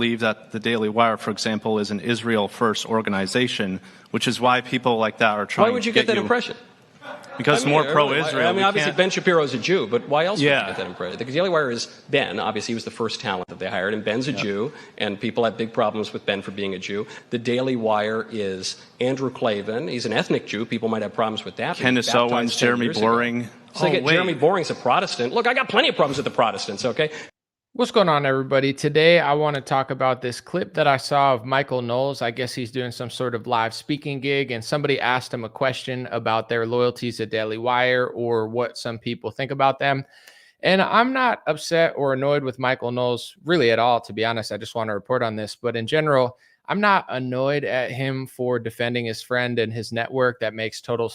believe that the Daily Wire, for example, is an Israel-first organization, which is why people like that are trying to Why would you get that impression? Because more pro-Israel. I mean, obviously Ben Shapiro is a Jew, but why else would you get that impression? The Daily Wire is Ben. Obviously, he was the first talent that they hired, and Ben's a Jew, and people have big problems with Ben for being a Jew. The Daily Wire is Andrew Klavan. He's an ethnic Jew. People might have problems with that. Candace Owens, Jeremy Boring. So Jeremy Boring's a Protestant. Look, I got plenty of problems with the Protestants, okay? What's going on, everybody? Today, I want to talk about this clip that I saw of Michael Knowles. I guess he's doing some sort of live speaking gig, and somebody asked him a question about their loyalties at Daily Wire or what some people think about them. And I'm not upset or annoyed with Michael Knowles really at all, to be honest. I just want to report on this. But in general, I'm not annoyed at him for defending his friend and his network. That makes total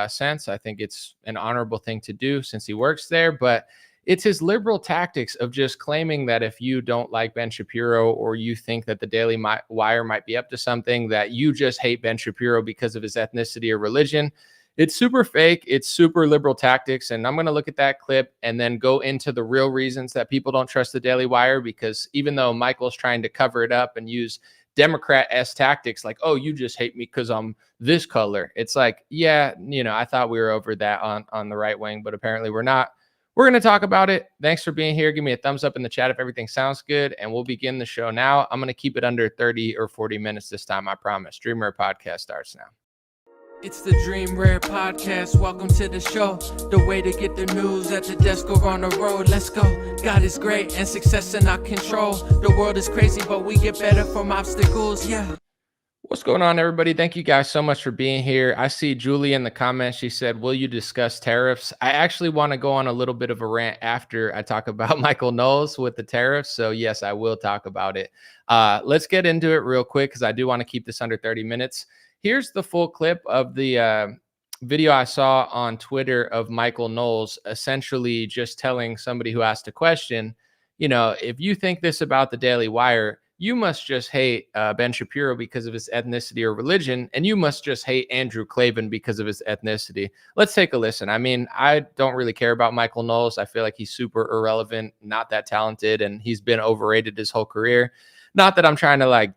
sense. I think it's an honorable thing to do since he works there. But it's his liberal tactics of just claiming that if you don't like Ben Shapiro or you think that the Daily Wire might be up to something, that you just hate Ben Shapiro because of his ethnicity or religion. It's super fake. It's super liberal tactics. And I'm going to look at that clip and then go into the real reasons that people don't trust the Daily Wire, because even though Michael's trying to cover it up and use Democrat-esque tactics like, oh, you just hate me because I'm this color. It's like, yeah, I thought we were over that on the right wing, but apparently we're not. We're going to talk about it. Thanks for being here. Give me a thumbs up in the chat if everything sounds good, and we'll begin the show now. I'm going to keep it under 30 or 40 minutes this time, I promise. Dream Rare Podcast starts now. It's the Dream Rare Podcast. Welcome to the show. The way to get the news at the desk or on the road. Let's go. God is great and success in our control. The world is crazy, but we get better from obstacles. Yeah. What's going on, everybody? Thank you guys so much for being here. I see Julie in the comments. She said, will you discuss tariffs? I actually want to go on a little bit of a rant after I talk about Michael Knowles with the tariffs. So yes, I will talk about it. Let's get into it real quick because I do want to keep this under 30 minutes. Here's the full clip of the video I saw on Twitter of Michael Knowles essentially just telling somebody who asked a question, if you think this about the Daily Wire, you must just hate Ben Shapiro because of his ethnicity or religion, and you must just hate Andrew Klavan because of his ethnicity. Let's take a listen. I mean, I don't really care about Michael Knowles. I feel like he's super irrelevant, not that talented, and he's been overrated his whole career. Not that I'm trying to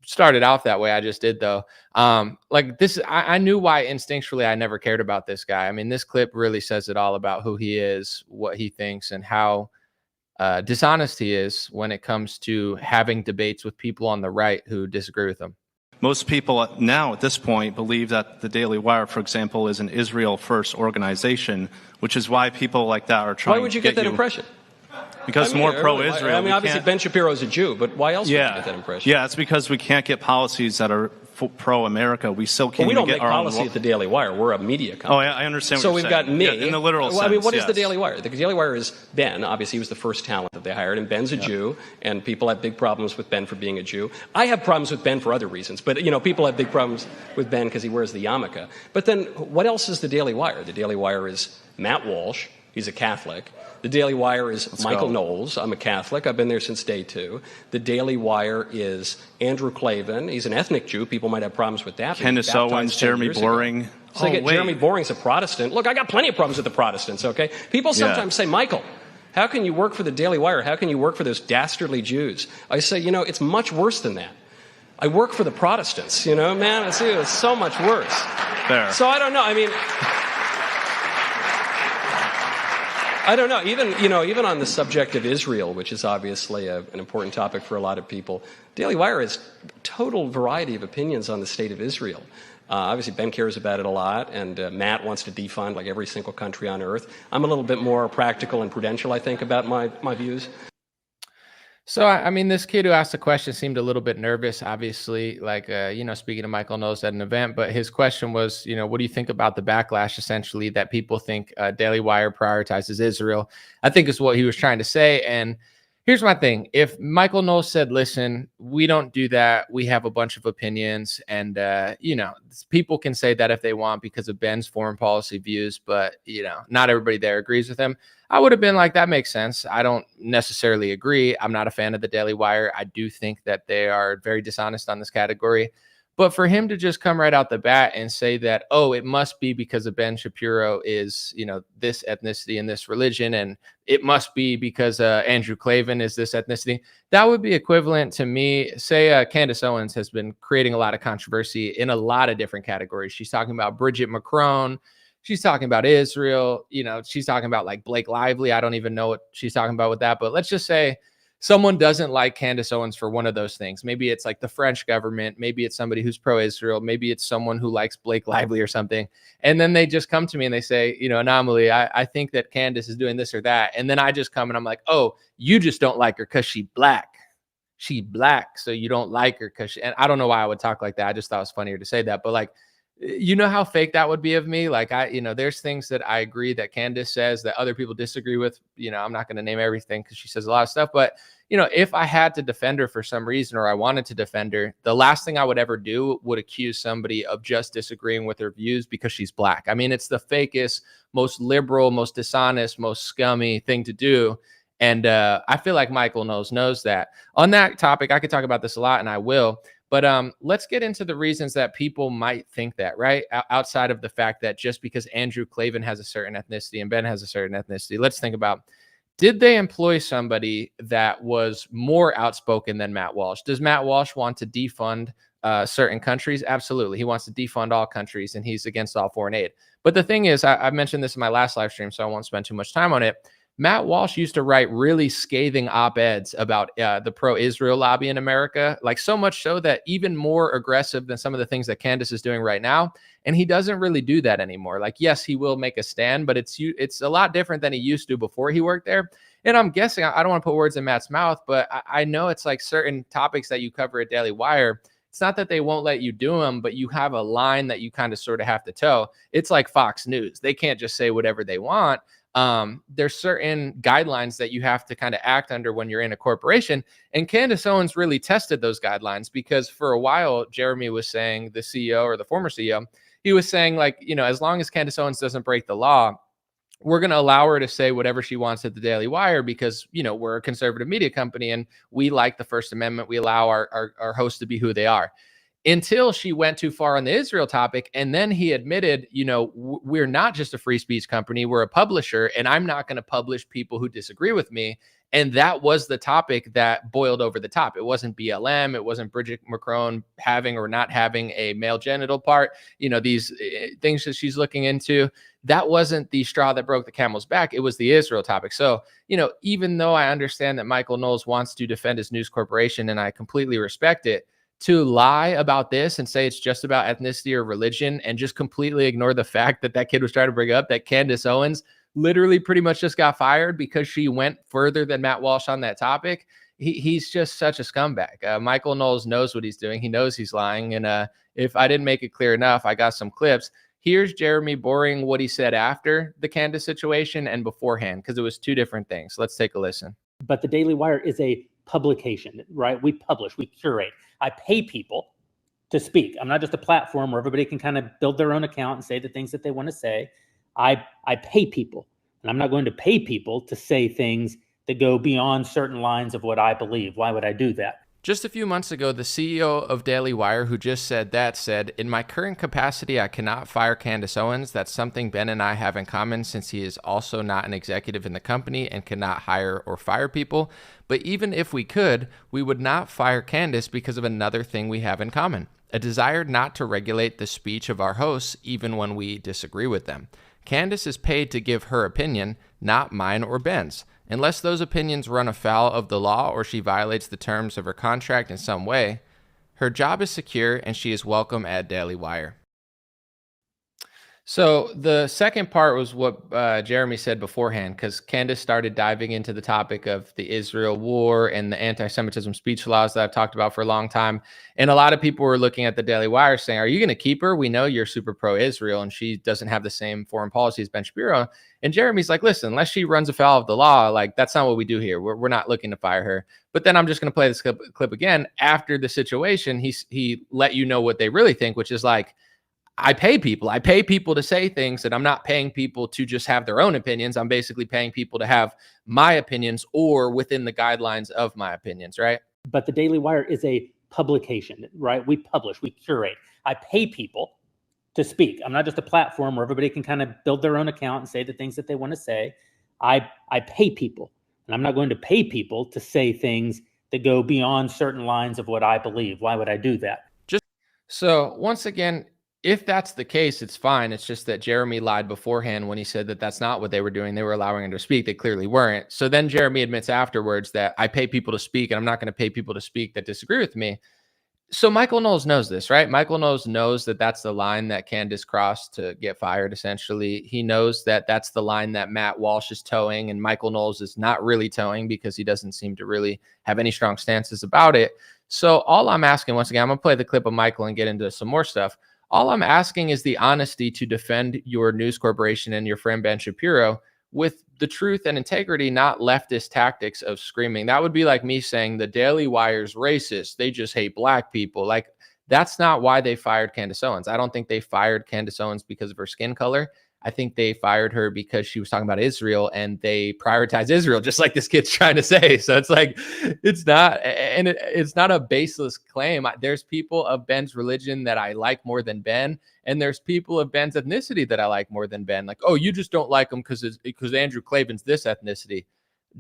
start it off that way. I just did, though. I knew why instinctually I never cared about this guy. I mean, this clip really says it all about who he is, what he thinks, and how dishonest he is when it comes to having debates with people on the right who disagree with him. Most people now at this point believe that the Daily Wire, for example, is an Israel-first organization, which is why people like that are trying to Why would you get that impression? Because more pro-Israel. I mean, obviously Ben Shapiro is a Jew, but why else would you get that impression? Yeah, it's because we can't get policies that are pro-America. We still can't we don't get make our policy own. At the Daily Wire. We're a media company. Oh, I understand what so you're we've saying. got me. In the literal sense, I mean, what is the Daily Wire? The Daily Wire is Ben. Obviously, he was the first talent that they hired, and Ben's a Jew, and people have big problems with Ben for being a Jew. I have problems with Ben for other reasons, but, people have big problems with Ben because he wears the yarmulke. But then what else is the Daily Wire? The Daily Wire is Matt Walsh. He's a Catholic. The Daily Wire is Michael Knowles. I'm a Catholic. I've been there since day 2. The Daily Wire is Andrew Klavan. He's an ethnic Jew. People might have problems with that. Candace Owens, Jeremy Boring. So Jeremy Boring's a Protestant. Look, I got plenty of problems with the Protestants, okay? People sometimes say, Michael, how can you work for the Daily Wire? How can you work for those dastardly Jews? I say, it's much worse than that. I work for the Protestants, man. It's so much worse. Fair. So I don't know. I mean, I don't know. Even on the subject of Israel, which is obviously an important topic for a lot of people, Daily Wire has a total variety of opinions on the state of Israel. Obviously, Ben cares about it a lot, and Matt wants to defund like every single country on earth. I'm a little bit more practical and prudential, I think, about my views. So, I mean, this kid who asked the question seemed a little bit nervous, obviously, speaking to Michael Knowles at an event. But his question was, what do you think about the backlash, essentially, that people think Daily Wire prioritizes Israel? I think is what he was trying to say. And here's my thing. If Michael Knowles said, listen, we don't do that. We have a bunch of opinions. And, people can say that if they want because of Ben's foreign policy views. But, not everybody there agrees with him. I would have been like, that makes sense. I don't necessarily agree. I'm not a fan of the Daily Wire. I do think that they are very dishonest on this category. But for him to just come right out the bat and say that, oh, it must be because of Ben Shapiro is, this ethnicity and this religion, and it must be because Andrew Klavan is this ethnicity, that would be equivalent to me. Say Candace Owens has been creating a lot of controversy in a lot of different categories. She's talking about Bridget Macron. She's talking about Israel. She's talking about like Blake Lively. I don't even know what she's talking about with that. But let's just say someone doesn't like Candace Owens for one of those things. Maybe it's like the French government. Maybe it's somebody who's pro-Israel. Maybe it's someone who likes Blake Lively or something. And then they just come to me and they say, Anomaly, I think that Candace is doing this or that. And then I just come and I'm like, oh, you just don't like her because she's black. She's black, so you don't like her because and I don't know why I would talk like that. I just thought it was funnier to say that. But like, how fake that would be of me. Like there's things that I agree that Candace says that other people disagree with. I'm not going to name everything because she says a lot of stuff, but if I had to defend her for some reason, or I wanted to defend her, the last thing I would ever do would accuse somebody of just disagreeing with her views because she's black. I mean, it's the fakest, most liberal, most dishonest, most scummy thing to do. And I feel like Michael knows that. On that topic, I could talk about this a lot, and I will. But let's get into the reasons that people might think that, right? Outside of the fact that just because Andrew Klavan has a certain ethnicity and Ben has a certain ethnicity, let's think about, did they employ somebody that was more outspoken than Matt Walsh? Does Matt Walsh want to defund certain countries? Absolutely. He wants to defund all countries, and he's against all foreign aid. But the thing is, I mentioned this in my last live stream, so I won't spend too much time on it. Matt Walsh used to write really scathing op-eds about the pro-Israel lobby in America, like so much so that even more aggressive than some of the things that Candace is doing right now. And he doesn't really do that anymore. Like, yes, he will make a stand, but it's a lot different than he used to before he worked there. And I'm guessing, I don't want to put words in Matt's mouth, but I know it's like certain topics that you cover at Daily Wire. It's not that they won't let you do them, but you have a line that you kind of sort of have to toe. It's like Fox News. They can't just say whatever they want. There's certain guidelines that you have to kind of act under when you're in a corporation. And Candace Owens really tested those guidelines, because for a while, Jeremy was saying, the CEO or the former CEO, he was saying like, as long as Candace Owens doesn't break the law, we're going to allow her to say whatever she wants at the Daily Wire, because, we're a conservative media company and we like the First Amendment. We allow our hosts to be who they are. Until she went too far on the Israel topic. And then he admitted, we're not just a free speech company, we're a publisher, and I'm not going to publish people who disagree with me. And that was the topic that boiled over the top. It wasn't BLM. It wasn't Bridget Macron having or not having a male genital part. These things that she's looking into, that wasn't the straw that broke the camel's back. It was the Israel topic. So, even though I understand that Michael Knowles wants to defend his news corporation, and I completely respect it, to lie about this and say it's just about ethnicity or religion and just completely ignore the fact that kid was trying to bring up that Candace Owens literally pretty much just got fired because she went further than Matt Walsh on that topic. He's just such a scumbag. Michael Knowles knows what he's doing. He knows he's lying. And if I didn't make it clear enough, I got some clips. Here's Jeremy boring what he said after the Candace situation and beforehand, because it was two different things. Let's take a listen. But the Daily Wire is a publication, right? We publish, we curate. I pay people to speak. I'm not just a platform where everybody can kind of build their own account and say the things that they want to say. I pay people, and I'm not going to pay people to say things that go beyond certain lines of what I believe. Why would I do that? Just a few months ago, the CEO of Daily Wire, who just said that, said, "In my current capacity, I cannot fire Candace Owens. That's something Ben and I have in common, since he is also not an executive in the company and cannot hire or fire people. But even if we could, we would not fire Candace because of another thing we have in common: a desire not to regulate the speech of our hosts, even when we disagree with them. Candace is paid to give her opinion, not mine or Ben's. Unless those opinions run afoul of the law or she violates the terms of her contract in some way, her job is secure and she is welcome at Daily Wire." So the second part was what Jeremy said beforehand, because Candace started diving into the topic of the Israel war and the anti-Semitism speech laws that I've talked about for a long time. And a lot of people were looking at the Daily Wire saying, are you going to keep her? We know you're super pro-Israel and she doesn't have the same foreign policy as Ben Shapiro. And Jeremy's like, listen, unless she runs afoul of the law, like that's not what we do here. We're not looking to fire her. But then I'm just going to play this clip again. After the situation, he let you know what they really think, which is like, I pay people to say things, and I'm not paying people to just have their own opinions. I'm basically paying people to have my opinions or within the guidelines of my opinions, right? But the Daily Wire is a publication, right? We publish, we curate. I pay people to speak. I'm not just a platform where everybody can kind of build their own account and say the things that they want to say. I pay people, and I'm not going to pay people to say things that go beyond certain lines of what I believe. Why would I do that? So once again, if that's the case, it's fine. It's just that Jeremy lied beforehand when he said that that's not what they were doing. They were allowing him to speak. They clearly weren't. So then Jeremy admits afterwards that I pay people to speak, and I'm not going to pay people to speak that disagree with me. So Michael Knowles knows this, right? Michael Knowles knows that that's the line that Candace crossed to get fired, essentially. He knows that that's the line that Matt Walsh is towing, and Michael Knowles is not really towing because he doesn't seem to really have any strong stances about it. So all I'm asking, once again, I'm going to play the clip of Michael and get into some more stuff. All I'm asking is the honesty to defend your news corporation and your friend Ben Shapiro with the truth and integrity, not leftist tactics of screaming. That would be like me saying the Daily Wire's racist. They just hate black people. Like, that's not why they fired Candace Owens. I don't think they fired Candace Owens because of her skin color. I think they fired her because she was talking about Israel, and they prioritize Israel, just like this kid's trying to say. So it's like, it's not, and it's not a baseless claim. There's people of Ben's religion that I like more than Ben, and there's people of Ben's ethnicity that I like more than Ben. Like, oh, you just don't like him because Andrew Klavan's this ethnicity.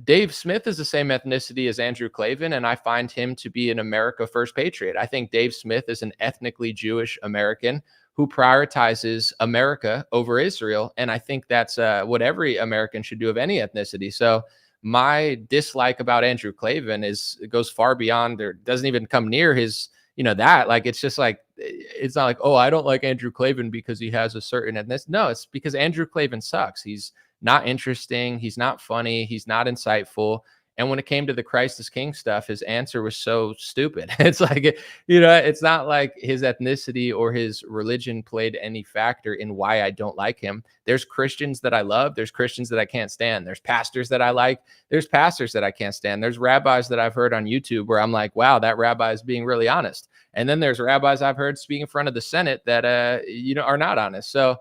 Dave Smith is the same ethnicity as Andrew Klavan, and I find him to be an America First patriot. I think Dave Smith is an ethnically Jewish American who prioritizes America over Israel. And I think that's what every American should do of any ethnicity. So my dislike about Andrew Klavan goes far beyond, or doesn't even come near his, that. Like, it's just like, it's not like, oh, I don't like Andrew Klavan because he has a certain ethnicity. No, it's because Andrew Klavan sucks. He's not interesting. He's not funny. He's not insightful. And when it came to the Christ is King stuff, his answer was so stupid. It's like, it's not like his ethnicity or his religion played any factor in why I don't like him. There's Christians that I love. There's Christians that I can't stand. There's pastors that I like. There's pastors that I can't stand. There's rabbis that I've heard on YouTube where I'm like, wow, that rabbi is being really honest. And then there's rabbis I've heard speak in front of the Senate that, are not honest. So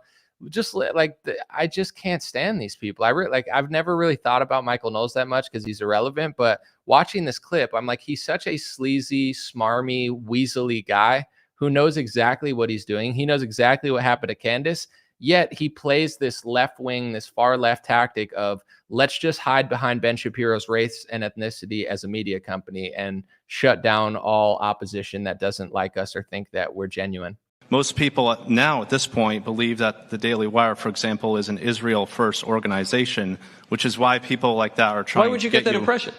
just I just can't stand these people. I've never really thought about Michael Knowles that much because he's irrelevant, but watching this clip, I'm like, he's such a sleazy, smarmy, weaselly guy who knows exactly what he's doing. He knows exactly what happened to Candace, yet he plays this left wing, this far left tactic of let's just hide behind Ben Shapiro's race and ethnicity as a media company and shut down all opposition that doesn't like us or think that we're genuine. Most people now at this point believe that the Daily Wire, for example, is an Israel first organization, which is why people like that are trying to Why would you get that impression?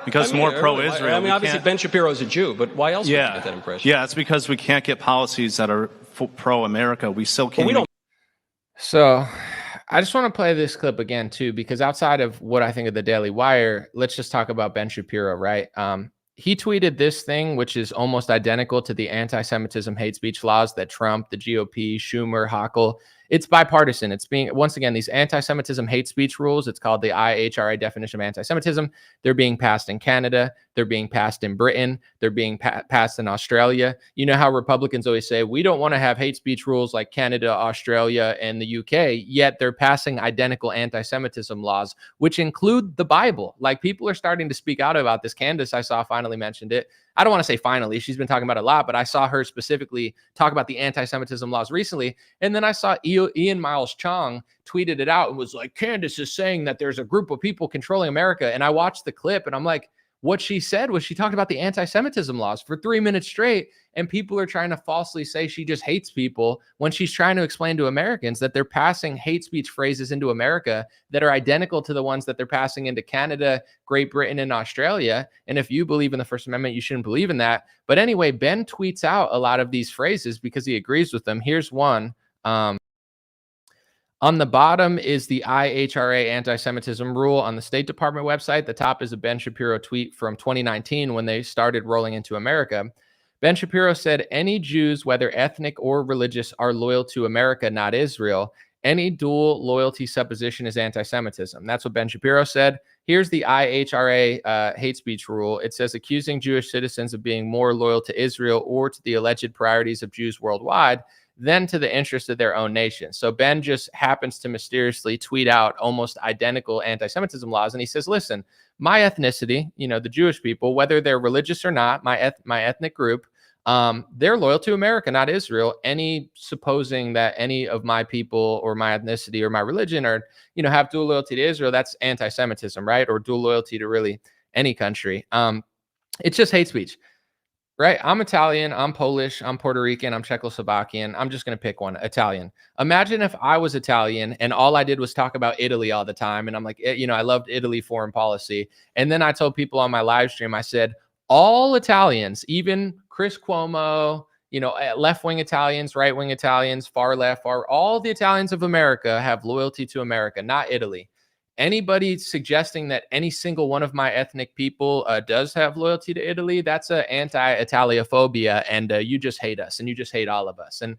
Because more pro-Israel. Obviously Ben Shapiro is a Jew, but why else would you get that impression? Yeah, it's because we can't get policies that are pro-America. We still can't. So I just want to play this clip again, too, because outside of what I think of the Daily Wire, let's just talk about Ben Shapiro, right? He tweeted this thing, which is almost identical to the anti-Semitism hate speech laws that Trump, the GOP, Schumer, Hochul, it's bipartisan. It's being, once again, these anti-Semitism hate speech rules, it's called the IHRA definition of anti-Semitism. They're being passed in Canada. They're being passed in Britain. They're being passed in Australia. You know how Republicans always say, we don't want to have hate speech rules like Canada, Australia, and the UK, yet they're passing identical anti-Semitism laws, which include the Bible. Like, people are starting to speak out about this. Candace, I saw, finally mentioned it. I don't want to say finally, she's been talking about it a lot, but I saw her specifically talk about the anti-Semitism laws recently. And then I saw Ian Miles Chong tweeted it out and was like, Candace is saying that there's a group of people controlling America. And I watched the clip and I'm like, what she said was she talked about the anti-Semitism laws for 3 minutes straight, and people are trying to falsely say she just hates people when she's trying to explain to Americans that they're passing hate speech phrases into America that are identical to the ones that they're passing into Canada, Great Britain, and Australia. And if you believe in the First Amendment, you shouldn't believe in that. But anyway, Ben tweets out a lot of these phrases because he agrees with them. Here's one. On the bottom is the IHRA anti-Semitism rule on the State Department website. The top is a Ben Shapiro tweet from 2019 when they started rolling into America. Ben Shapiro said, any Jews, whether ethnic or religious, are loyal to America, not Israel. Any dual loyalty supposition is anti-Semitism. That's what Ben Shapiro said. Here's the IHRA hate speech rule. It says accusing Jewish citizens of being more loyal to Israel or to the alleged priorities of Jews worldwide than to the interests of their own nation. So Ben just happens to mysteriously tweet out almost identical anti-Semitism laws. And he says, listen, my ethnicity, the Jewish people, whether they're religious or not, my ethnic group, they're loyal to America, not Israel. Any supposing that any of my people or my ethnicity or my religion are, have dual loyalty to Israel, that's anti-Semitism, right? Or dual loyalty to really any country. It's just hate speech, right? I'm Italian, I'm Polish, I'm Puerto Rican, I'm Czechoslovakian. I'm just going to pick one, Italian. Imagine if I was Italian and all I did was talk about Italy all the time. And I'm like, I loved Italy foreign policy. And then I told people on my live stream, I said, all Italians, even Chris Cuomo, left-wing Italians, right-wing Italians, far left, all the Italians of America have loyalty to America, not Italy. Anybody suggesting that any single one of my ethnic people does have loyalty to Italy, that's an anti-Italiophobia, and you just hate us, and you just hate all of us. And,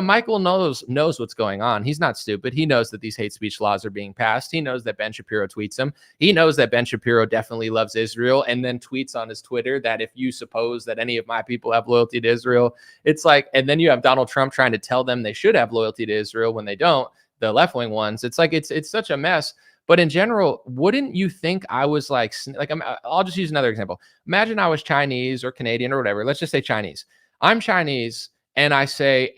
Michael knows what's going on. He's not stupid. He knows that these hate speech laws are being passed. He knows that Ben Shapiro tweets them. He knows that Ben Shapiro definitely loves Israel and then tweets on his Twitter that if you suppose that any of my people have loyalty to Israel, it's like, and then you have Donald Trump trying to tell them they should have loyalty to Israel when they don't, the left-wing ones. It's like, it's such a mess. But in general, wouldn't you think I was like I'll just use another example. Imagine I was Chinese or Canadian or whatever. Let's just say Chinese. I'm Chinese and I say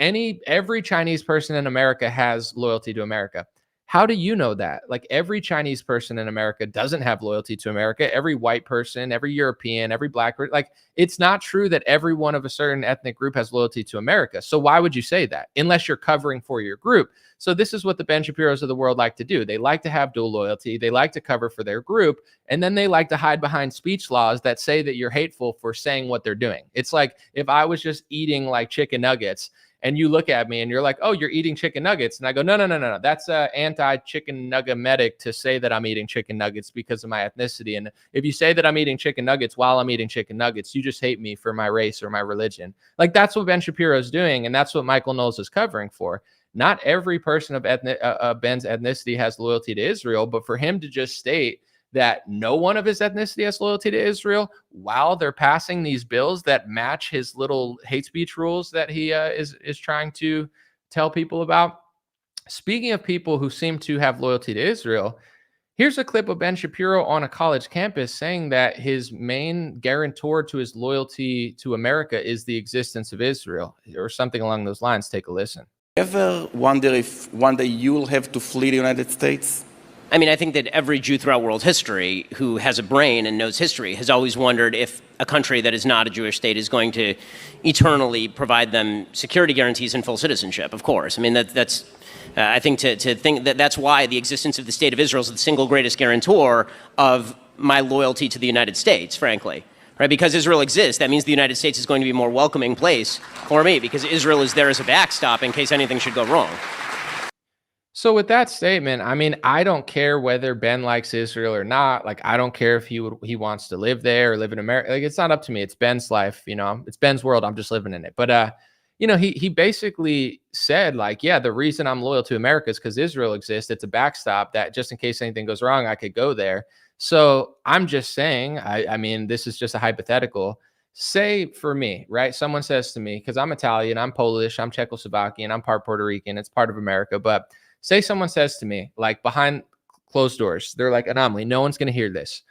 every Chinese person in America has loyalty to America. How do you know that? Like every Chinese person in America doesn't have loyalty to America. Every white person, every European, every black person, like it's not true that everyone of a certain ethnic group has loyalty to America. So why would you say that? Unless you're covering for your group. So this is what the Ben Shapiros of the world like to do. They like to have dual loyalty. They like to cover for their group. And then they like to hide behind speech laws that say that you're hateful for saying what they're doing. It's like if I was just eating like chicken nuggets and you look at me and you're like, oh, you're eating chicken nuggets. And I go, no. That's anti-chicken nugget-metic to say that I'm eating chicken nuggets because of my ethnicity. And if you say that I'm eating chicken nuggets while I'm eating chicken nuggets, you just hate me for my race or my religion. Like that's what Ben Shapiro is doing. And that's what Michael Knowles is covering for. Not every person of Ben's ethnicity has loyalty to Israel, but for him to just state that no one of his ethnicity has loyalty to Israel while they're passing these bills that match his little hate speech rules that he is trying to tell people about. Speaking of people who seem to have loyalty to Israel, here's a clip of Ben Shapiro on a college campus saying that his main guarantor to his loyalty to America is the existence of Israel or something along those lines. Take a listen. Ever wonder if one day you'll have to flee the United States? I mean, I think that every Jew throughout world history who has a brain and knows history has always wondered if a country that is not a Jewish state is going to eternally provide them security guarantees and full citizenship, of course. I mean, that's I think to think that that's why the existence of the state of Israel is the single greatest guarantor of my loyalty to the United States, frankly. Right? Because Israel exists, that means the United States is going to be a more welcoming place for me because Israel is there as a backstop in case anything should go wrong. So with that statement, I mean, I don't care whether Ben likes Israel or not. Like, I don't care if he wants to live there or live in America. Like, it's not up to me. It's Ben's life. It's Ben's world. I'm just living in it. But, he basically said, like, yeah, the reason I'm loyal to America is because Israel exists. It's a backstop that just in case anything goes wrong, I could go there. So I'm just saying, I mean, this is just a hypothetical. Say for me, right? Someone says to me, because I'm Italian, I'm Polish, I'm Czechoslovakian, I'm part Puerto Rican, it's part of America. But say someone says to me, like behind closed doors, they're like, anomaly, no one's going to hear this.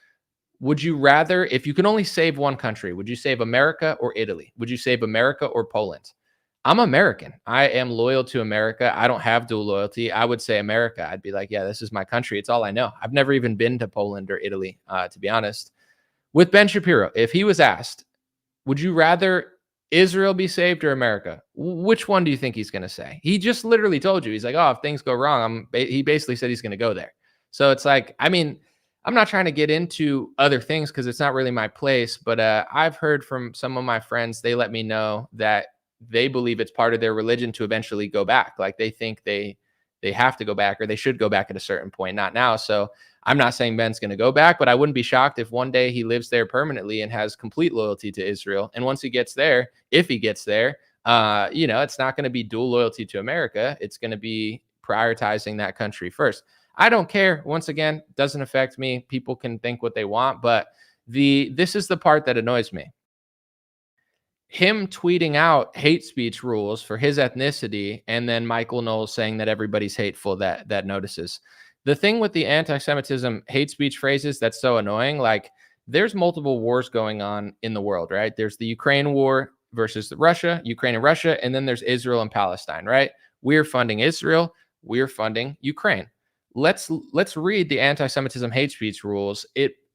Would you rather, if you can only save one country, would you save America or Italy? Would you save America or Poland? I'm American. I am loyal to America. I don't have dual loyalty. I would say America. I'd be like, yeah, this is my country. It's all I know. I've never even been to Poland or Italy, to be honest. With Ben Shapiro, if he was asked, would you rather Israel be saved or America? Which one do you think he's going to say? He just literally told you. He's like, oh, if things go wrong, he basically said he's going to go there. So it's like, I mean, I'm not trying to get into other things because it's not really my place. But I've heard from some of my friends, they let me know that they believe it's part of their religion to eventually go back. Like they think they have to go back or they should go back at a certain point, not now. So I'm not saying Ben's going to go back, but I wouldn't be shocked if one day he lives there permanently and has complete loyalty to Israel. And once he gets there, if he gets there, it's not going to be dual loyalty to America. It's going to be prioritizing that country first. I don't care. Once again, doesn't affect me. People can think what they want, but this is the part that annoys me. Him tweeting out hate speech rules for his ethnicity, and then Michael Knowles saying that everybody's hateful that notices. The thing with the anti-Semitism hate speech phrases that's so annoying, like there's multiple wars going on in the world, right? There's the Ukraine war versus Russia, Ukraine and Russia, and then there's Israel and Palestine, right? We're funding Israel, we're funding Ukraine. Let's read the anti-Semitism hate speech rules.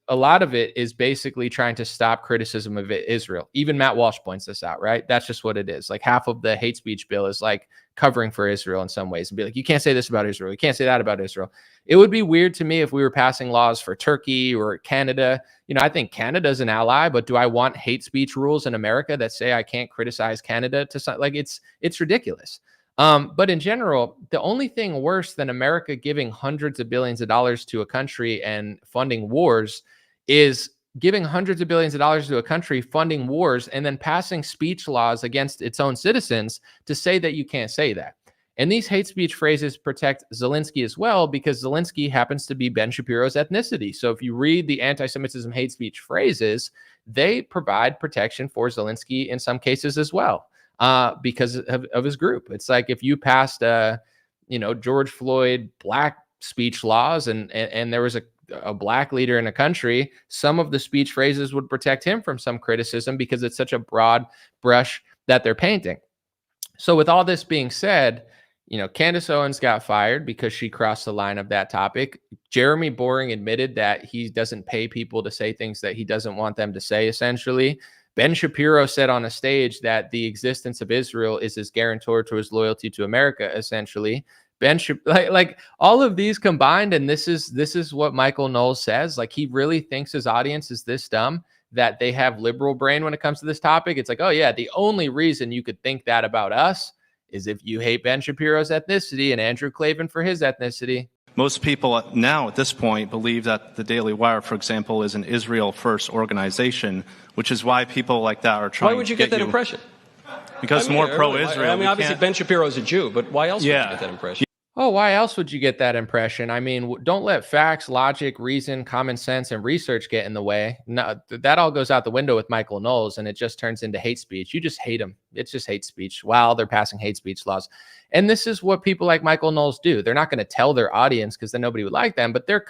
A lot of it is basically trying to stop criticism of Israel. Even Matt Walsh points this out, right? That's just what it is. Like half of the hate speech bill is like covering for Israel in some ways and be like, you can't say this about Israel. You can't say that about Israel. It would be weird to me if we were passing laws for Turkey or Canada. I think Canada's an ally, but do I want hate speech rules in America that say I can't criticize Canada it's ridiculous. But in general, the only thing worse than America giving hundreds of billions of dollars to a country and funding wars is giving hundreds of billions of dollars to a country, funding wars, and then passing speech laws against its own citizens to say that you can't say that. And these hate speech phrases protect Zelensky as well, because Zelensky happens to be Ben Shapiro's ethnicity. So if you read the anti-Semitism hate speech phrases, they provide protection for Zelensky in some cases as well, because of his group. It's like if you passed, George Floyd black speech laws and there was a black leader in a country, some of the speech phrases would protect him from some criticism because it's such a broad brush that they're painting. So with all this being said, Candace Owens got fired because she crossed the line of that topic. Jeremy Boring admitted that he doesn't pay people to say things that he doesn't want them to say, essentially. Ben Shapiro said on a stage that the existence of Israel is his guarantor to his loyalty to America, essentially. Like all of these combined, and this is what Michael Knowles says. Like he really thinks his audience is this dumb that they have liberal brain when it comes to this topic. It's like, oh yeah, the only reason you could think that about us is if you hate Ben Shapiro's ethnicity and Andrew Klavan for his ethnicity. Most people now at this point believe that the Daily Wire, for example, is an Israel-first organization, which is why people like that are trying to Why would you get that impression? Because more pro-Israel. Obviously Ben Shapiro's a Jew, but why else would you get that impression? Oh, why else would you get that impression? I mean, don't let facts, logic, reason, common sense, and research get in the way. No, that all goes out the window with Michael Knowles, and it just turns into hate speech. You just hate them. It's just hate speech while they're passing hate speech laws. And this is what people like Michael Knowles do. They're not going to tell their audience because then nobody would like them, but they're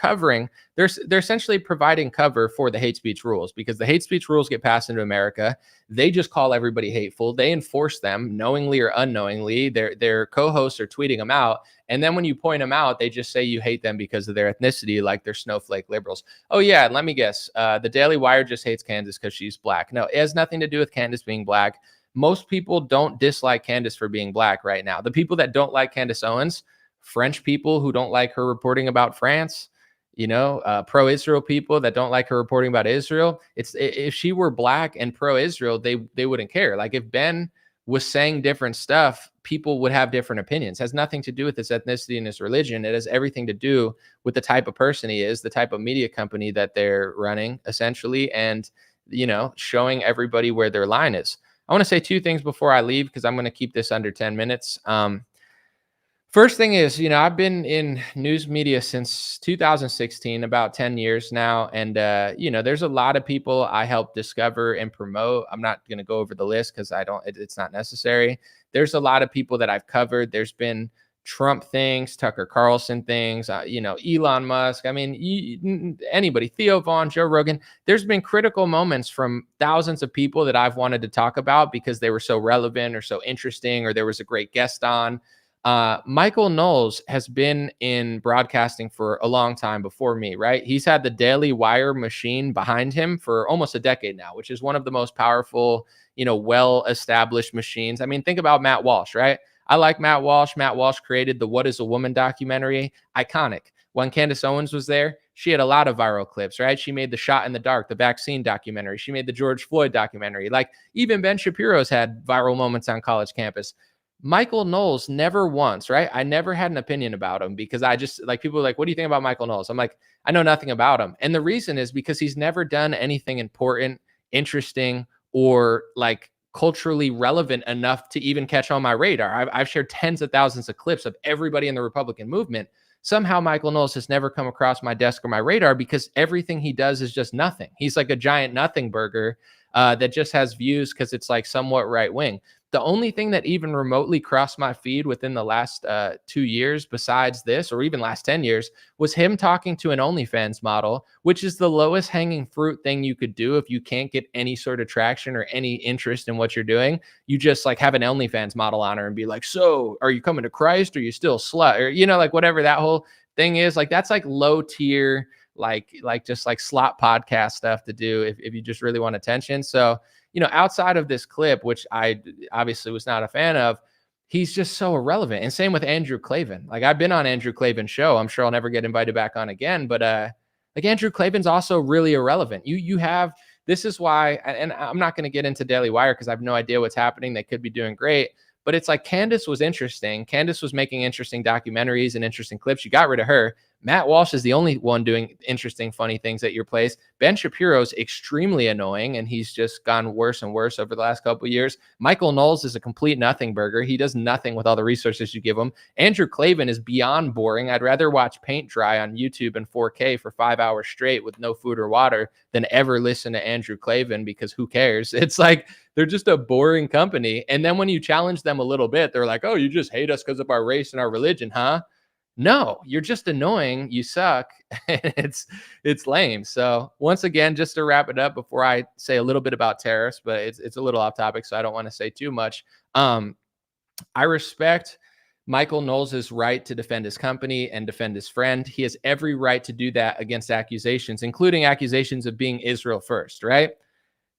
essentially providing cover for the hate speech rules, because the hate speech rules get passed into America. They just call everybody hateful. They enforce them knowingly or unknowingly. Their co-hosts are tweeting them out. And then when you point them out, they just say you hate them because of their ethnicity, like they're snowflake liberals. Oh yeah, and let me guess. The Daily Wire just hates Candace because she's black. No, it has nothing to do with Candace being black. Most people don't dislike Candace for being black right now. The people that don't like Candace Owens, French people who don't like her reporting about France, pro-Israel people that don't like her reporting about Israel. If she were black and pro-Israel, they wouldn't care. Like if Ben was saying different stuff, people would have different opinions. It has nothing to do with his ethnicity and his religion. It has everything to do with the type of person he is, the type of media company that they're running, essentially, and showing everybody where their line is. I want to say two things before I leave, because I'm going to keep this under 10 minutes. First thing is, I've been in news media since 2016, about 10 years now. And, there's a lot of people I help discover and promote. I'm not going to go over the list because it's not necessary. There's a lot of people that I've covered. There's been Trump things, Tucker Carlson things, Elon Musk. I mean, anybody, Theo Vaughn, Joe Rogan. There's been critical moments from thousands of people that I've wanted to talk about because they were so relevant or so interesting, or there was a great guest on. Michael Knowles has been in broadcasting for a long time before me, right? He's had the Daily Wire machine behind him for almost a decade now, which is one of the most powerful, well-established machines. I mean, think about Matt Walsh, right? I like Matt Walsh. Matt Walsh created the What is a Woman documentary. Iconic. When Candace Owens was there, she had a lot of viral clips, right? She made the Shot in the Dark, the vaccine documentary. She made the George Floyd documentary. Like even Ben Shapiro's had viral moments on college campus. Michael Knowles never once, right? I never had an opinion about him because I just people are like, what do you think about Michael Knowles? I'm like, I know nothing about him. And the reason is because he's never done anything important, interesting, or culturally relevant enough to even catch on my radar. I've shared tens of thousands of clips of everybody in the Republican movement. Somehow Michael Knowles has never come across my desk or my radar because everything he does is just nothing. He's like a giant nothing burger that just has views because it's somewhat right wing. The only thing that even remotely crossed my feed within the last 2 years besides this, or even last 10 years, was him talking to an OnlyFans model, which is the lowest hanging fruit thing you could do if you can't get any sort of traction or any interest in what you're doing. You just like have an OnlyFans model on her and be like, so are you coming to Christ? Or are you still slut? Or, you know, like whatever that whole thing is, like that's like low tier, like just like slot podcast stuff to do if you just really want attention. So, you know, outside of this clip, which I obviously was not a fan of, he's just so irrelevant. And same with Andrew Klavan. Like I've been on Andrew Klavan's show. I'm sure I'll never get invited back on again. But like Andrew Klavan's also really irrelevant. You have, this is why, and I'm not going to get into Daily Wire because I have no idea what's happening. They could be doing great. But it's like Candace was interesting. Candace was making interesting documentaries and interesting clips. You got rid of her. Matt Walsh is the only one doing interesting, funny things at your place. Ben Shapiro's extremely annoying, and he's just gone worse and worse over the last couple of years. Michael Knowles is a complete nothing burger. He does nothing with all the resources you give him. Andrew Klavan is beyond boring. I'd rather watch paint dry on YouTube in 4K for 5 hours straight with no food or water than ever listen to Andrew Klavan, because who cares? It's like they're just a boring company. And then when you challenge them a little bit, they're like, oh, you just hate us because of our race and our religion, huh? No, you're just annoying. You suck. it's lame. So once again, just to wrap it up before I say a little bit about tariffs, but it's a little off topic, so I don't want to say too much. I respect Michael Knowles' right to defend his company and defend his friend. He has every right to do that against accusations, including accusations of being Israel first, right?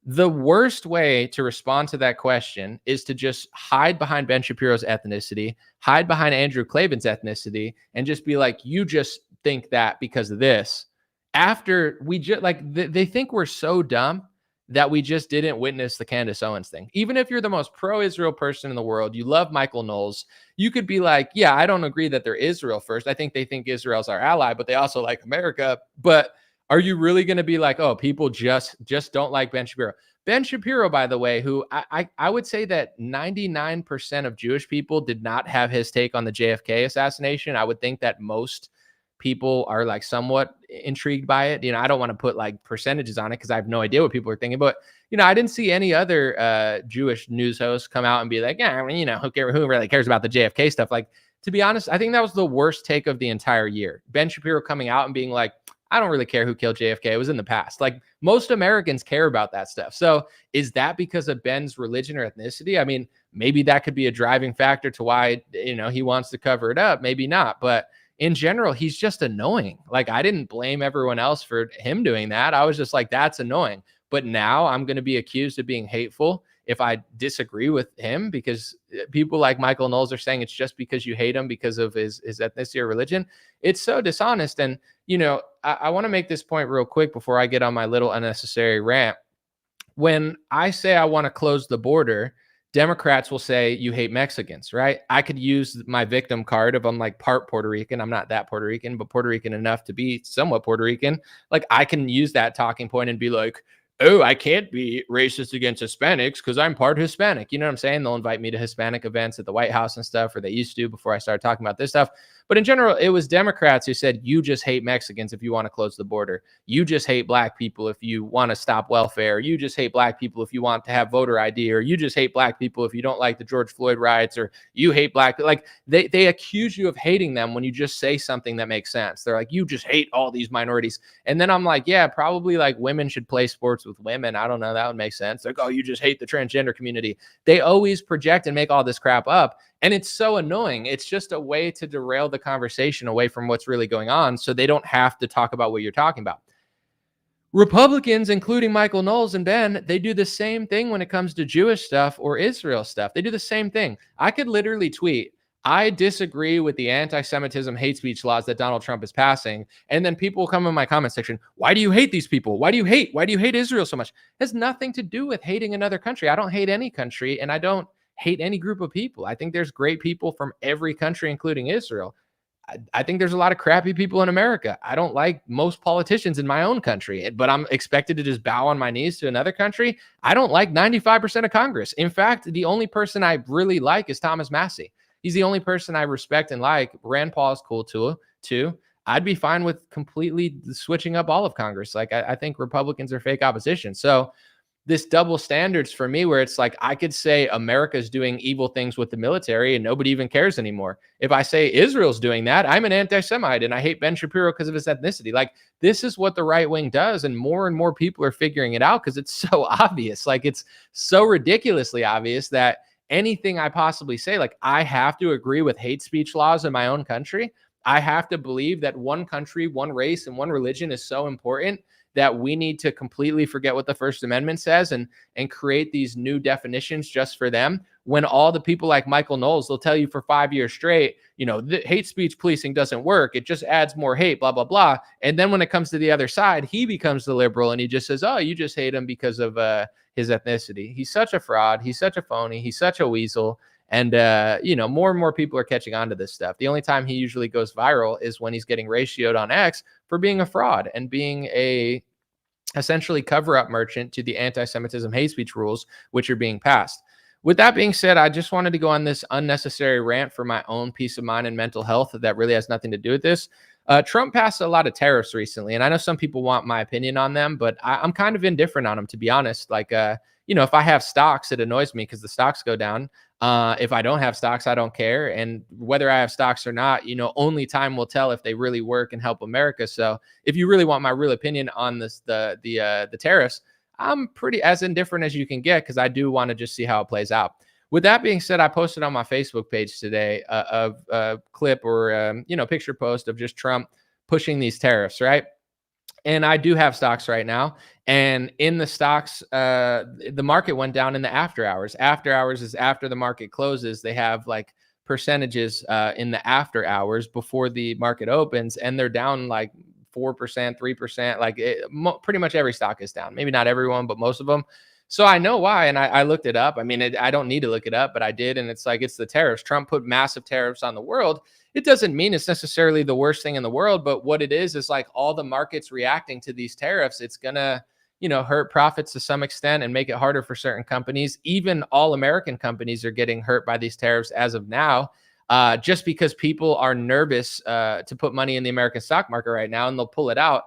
The worst way to respond to that question is to just hide behind Ben Shapiro's ethnicity, hide behind Andrew Klavan's ethnicity, and just be like, you just think that because of this. After we just like, they think we're so dumb that we just didn't witness the Candace Owens thing. Even if you're the most pro-Israel person in the world, you love Michael Knowles, you could be like, yeah, I don't agree that they're Israel first. I think they think Israel's our ally, but they also like America. But are you really going to be like, oh, people just don't like Ben Shapiro? Ben Shapiro, by the way, who I would say that 99% of Jewish people did not have his take on the JFK assassination. I would think that most people are like somewhat intrigued by it. You know, I don't want to put like percentages on it because I have no idea what people are thinking. But, you know, I didn't see any other Jewish news hosts come out and be like, yeah, I mean, you know, who really cares about the JFK stuff? Like, to be honest, I think that was the worst take of the entire year. Ben Shapiro coming out and being like, I don't really care who killed JFK. It was in the past. Like most Americans care about that stuff. So is that because of Ben's religion or ethnicity? I mean, maybe that could be a driving factor to why, you know, he wants to cover it up. Maybe not. But in general, he's just annoying. Like I didn't blame everyone else for him doing that. I was just like, that's annoying. But now I'm going to be accused of being hateful if I disagree with him, because people like Michael Knowles are saying it's just because you hate him because of his ethnicity or religion. It's so dishonest. And, you know, I want to make this point real quick before I get on my little unnecessary rant. When I say I want to close the border, Democrats will say you hate Mexicans, right? I could use my victim card of I'm like part Puerto Rican. I'm not that Puerto Rican, but Puerto Rican enough to be somewhat Puerto Rican. Like I can use that talking point and be like, oh, I can't be racist against Hispanics because I'm part Hispanic. You know what I'm saying? They'll invite me to Hispanic events at the White House and stuff, or they used to before I started talking about this stuff. But in general, it was Democrats who said, you just hate Mexicans if you want to close the border. You just hate black people if you want to stop welfare. You just hate black people if you want to have voter ID, or you just hate black people if you don't like the George Floyd riots, or you hate black. Like they accuse you of hating them when you just say something that makes sense. They're like, you just hate all these minorities. And then I'm like, yeah, probably like women should play sports with women. I don't know. That would make sense. Like, oh, you just hate the transgender community. They always project and make all this crap up. And it's so annoying. It's just a way to derail the conversation away from what's really going on, so they don't have to talk about what you're talking about. Republicans, including Michael Knowles and Ben, they do the same thing when it comes to Jewish stuff or Israel stuff. They do the same thing. I could literally tweet, I disagree with the anti-Semitism hate speech laws that Donald Trump is passing. And then people will come in my comment section. Why do you hate these people? Why do you hate Israel so much? It has nothing to do with hating another country. I don't hate any country, and I don't hate any group of people. I think there's great people from every country, including Israel. I think there's a lot of crappy people in America. I don't like most politicians in my own country, but I'm expected to just bow on my knees to another country. I don't like 95% of Congress. In fact, the only person I really like is Thomas Massie. He's the only person I respect and like. Rand Paul is cool too. I'd be fine with completely switching up all of Congress. Like I think Republicans are fake opposition. So this double standards for me where it's like I could say America's doing evil things with the military and nobody even cares anymore. If I say Israel's doing that, I'm an anti-Semite and I hate Ben Shapiro because of his ethnicity. Like, this is what the right wing does, and more people are figuring it out because it's so obvious. Like, it's so ridiculously obvious that anything I possibly say, like, I have to agree with hate speech laws in my own country. I have to believe that one country, one race, and one religion is so important that we need to completely forget what the First Amendment says and create these new definitions just for them. When all the people like Michael Knowles, they'll tell you for 5 years straight, the hate speech policing doesn't work. It just adds more hate, blah, blah, blah. And then when it comes to the other side, he becomes the liberal and he just says, oh, you just hate him because of his ethnicity. He's such a fraud. He's such a phony. He's such a weasel. And, more and more people are catching on to this stuff. The only time he usually goes viral is when he's getting ratioed on X for being a fraud and being a essentially cover-up merchant to the anti-Semitism hate speech rules, which are being passed. With that being said, I just wanted to go on this unnecessary rant for my own peace of mind and mental health that really has nothing to do with this. Trump passed a lot of tariffs recently, and I know some people want my opinion on them, but I'm kind of indifferent on them, to be honest. Like, if I have stocks, it annoys me because the stocks go down. If I don't have stocks, I don't care. And whether I have stocks or not, only time will tell if they really work and help America. So if you really want my real opinion on this, the tariffs, I'm pretty as indifferent as you can get because I do want to just see how it plays out. With that being said, I posted on my Facebook page today a clip or picture post of just Trump pushing these tariffs, right? And I do have stocks right now. And in the stocks, the market went down in the after hours. After hours is after the market closes. They have like percentages in the after hours before the market opens, and they're down like 4%, 3%. Like pretty much every stock is down. Maybe not everyone, but most of them. So I know why, and I looked it up. I mean, I don't need to look it up, but I did, and it's the tariffs. Trump put massive tariffs on the world. It doesn't mean it's necessarily the worst thing in the world, but what it is like all the markets reacting to these tariffs. It's gonna, hurt profits to some extent and make it harder for certain companies. Even all American companies are getting hurt by these tariffs as of now, just because people are nervous to put money in the American stock market right now, and they'll pull it out.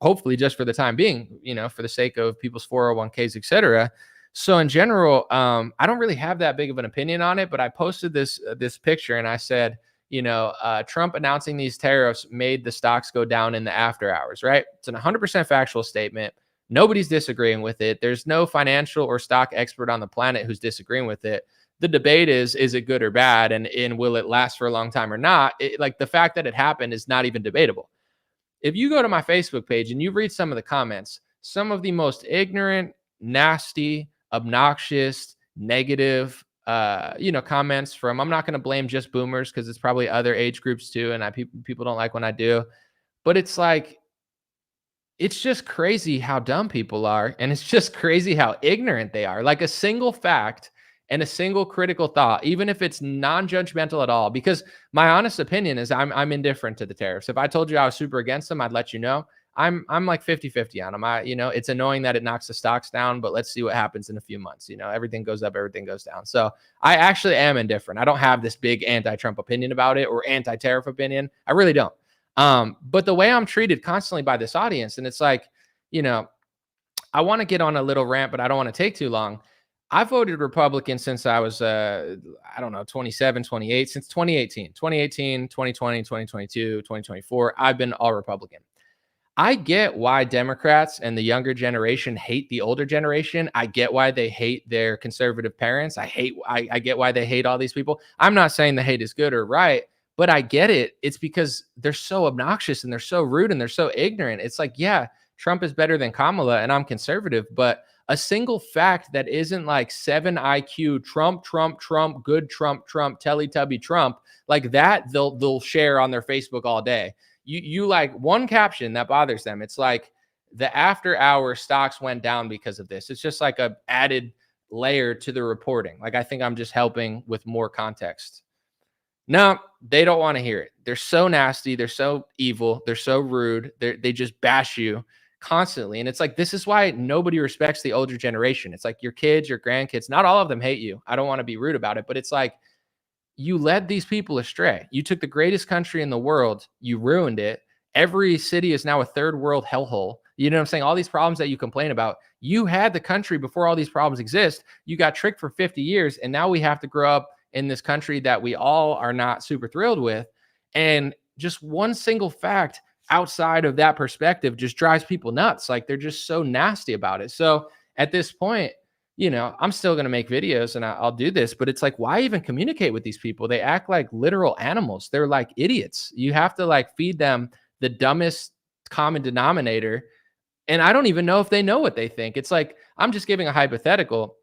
Hopefully just for the time being, for the sake of people's 401ks, et cetera. So in general, I don't really have that big of an opinion on it, but I posted this picture and I said, Trump announcing these tariffs made the stocks go down in the after hours, right? It's an 100% factual statement. Nobody's disagreeing with it. There's no financial or stock expert on the planet who's disagreeing with it. The debate is it good or bad? And will it last for a long time or not? Like the fact that it happened is not even debatable. If you go to my Facebook page and you read some of the comments, some of the most ignorant, nasty, obnoxious, negative, comments from, I'm not going to blame just boomers because it's probably other age groups too. And people don't like when I do, but it's like, it's just crazy how dumb people are. And it's just crazy how ignorant they are. Like a single fact and a single critical thought, even if it's non-judgmental at all, because my honest opinion is I'm indifferent to the tariffs. If I told you I was super against them, I'd let you know. I'm like 50-50 on them. It's annoying that it knocks the stocks down, but let's see what happens in a few months. Everything goes up, everything goes down. So I actually am indifferent. I don't have this big anti-Trump opinion about it or anti-tariff opinion. I really don't. But the way I'm treated constantly by this audience, and it's like, I want to get on a little rant, but I don't want to take too long. I voted Republican since I was, 27, 28, since 2018, 2020, 2022, 2024. I've been all Republican. I get why Democrats and the younger generation hate the older generation. I get why they hate their conservative parents. I get why they hate all these people. I'm not saying the hate is good or right, but I get it. It's because they're so obnoxious and they're so rude and they're so ignorant. It's like, yeah, Trump is better than Kamala and I'm conservative, but a single fact that isn't like 7 IQ, Trump, good Trump, Teletubby Trump, like that they'll share on their Facebook all day. You like one caption that bothers them. It's like the after hour stocks went down because of this. It's just like a added layer to the reporting. Like I think I'm just helping with more context. No, they don't want to hear it. They're so nasty. They're so evil. They're so rude. They just bash you constantly. And it's like, this is why nobody respects the older generation. It's like your kids, your grandkids, not all of them hate you. I don't want to be rude about it, but it's like, you led these people astray. You took the greatest country in the world. You ruined it. Every city is now a third world hellhole. You know what I'm saying? All these problems that you complain about, you had the country before all these problems exist. You got tricked for 50 years. And now we have to grow up in this country that we all are not super thrilled with. And just one single fact outside of that perspective just drives people nuts. Like they're just so nasty about it. So at this point, you know, I'm still going to make videos and I'll do this, but it's like, why even communicate with these people? They act like literal animals. They're like idiots. You have to like feed them the dumbest common denominator. And I don't even know if they know what they think. It's like, I'm just giving a hypothetical.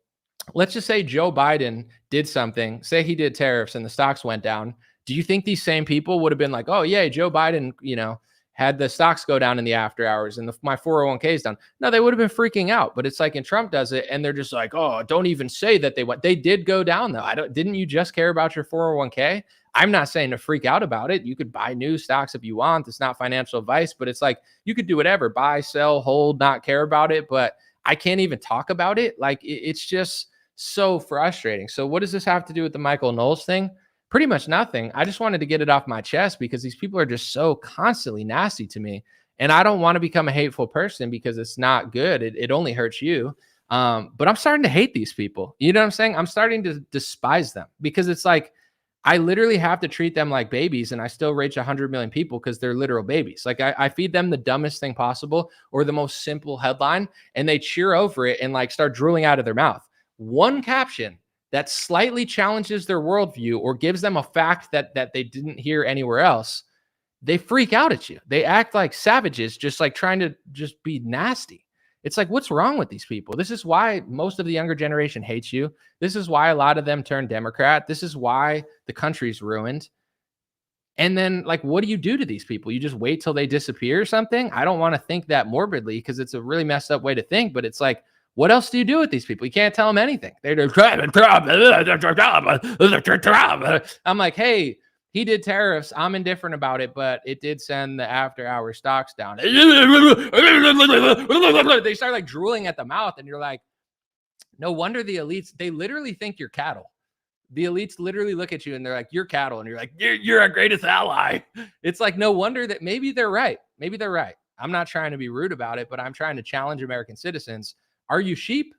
Let's just say Joe Biden did something, say he did tariffs and the stocks went down. Do you think these same people would have been like, oh yeah, Joe Biden, you know, had the stocks go down in the after hours and my 401k is down? No, they would have been freaking out. But it's like, and Trump does it and they're just like, oh, don't even say that they went. They did go down though. Didn't you just care about your 401k? I'm not saying to freak out about it. You could buy new stocks if you want. It's not financial advice, but it's like, you could do whatever, buy, sell, hold, not care about it. But I can't even talk about it. Like it's just so frustrating. So what does this have to do with the Michael Knowles thing? Pretty much nothing. I just wanted to get it off my chest because these people are just so constantly nasty to me. And I don't want to become a hateful person because it's not good. It only hurts you. But I'm starting to hate these people. You know what I'm saying? I'm starting to despise them because it's like, I literally have to treat them like babies and I still reach 100 million people because they're literal babies. Like I feed them the dumbest thing possible or the most simple headline and they cheer over it and like start drooling out of their mouth. One caption that slightly challenges their worldview or gives them a fact that they didn't hear anywhere else, they freak out at you. They act like savages, just like trying to just be nasty. It's like, what's wrong with these people? This is why most of the younger generation hates you. This is why a lot of them turn Democrat. This is why the country's ruined. And then like, what do you do to these people? You just wait till they disappear or something? I don't want to think that morbidly because it's a really messed up way to think, but it's like, what else do you do with these people? You can't tell them anything. They're just, I'm like, hey, he did tariffs. I'm indifferent about it, but it did send the after hour stocks down. They start like drooling at the mouth and you're like, no wonder the elites, they literally think you're cattle. The elites literally look at you and they're like, you're cattle. And you're like, you're our greatest ally. It's like, no wonder that maybe they're right. Maybe they're right. I'm not trying to be rude about it, but I'm trying to challenge American citizens. Are you sheep?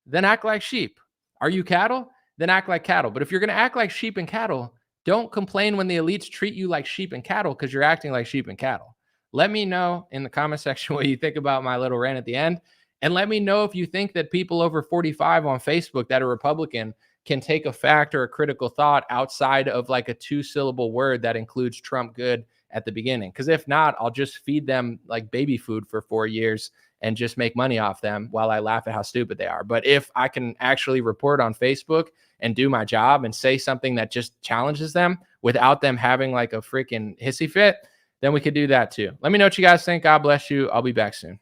Then act like sheep. Are you cattle? Then act like cattle. But if you're going to act like sheep and cattle, don't complain when the elites treat you like sheep and cattle because you're acting like sheep and cattle. Let me know in the comment section what you think about my little rant at the end. And let me know if you think that people over 45 on Facebook that are Republican can take a fact or a critical thought outside of like a 2-syllable word that includes Trump good at the beginning. Because if not, I'll just feed them like baby food for 4 years and just make money off them while I laugh at how stupid they are. But if I can actually report on Facebook and do my job and say something that just challenges them without them having like a freaking hissy fit, then we could do that too. Let me know what you guys think. God bless you. I'll be back soon.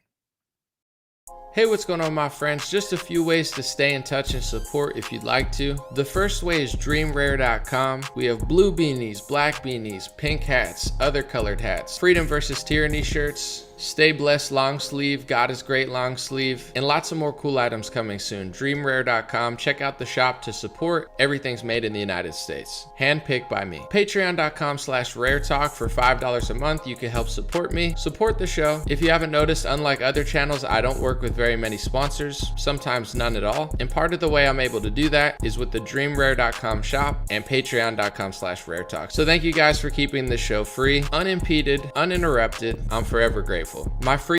Hey, what's going on, my friends? Just a few ways to stay in touch and support if you'd like to. The first way is dreamrare.com. We have blue beanies, black beanies, pink hats, other colored hats, freedom versus tyranny shirts, stay blessed long sleeve, God is great long sleeve, and lots of more cool items coming soon. Dreamrare.com. Check out the shop to support. Everything's made in the United States. Handpicked by me. Patreon.com/raretalk for $5 a month. You can help support me, support the show. If you haven't noticed, unlike other channels, I don't work with very many sponsors, sometimes none at all. And part of the way I'm able to do that is with the dreamrare.com shop and patreon.com/raretalk. So thank you guys for keeping this show free, unimpeded, uninterrupted. I'm forever grateful. My free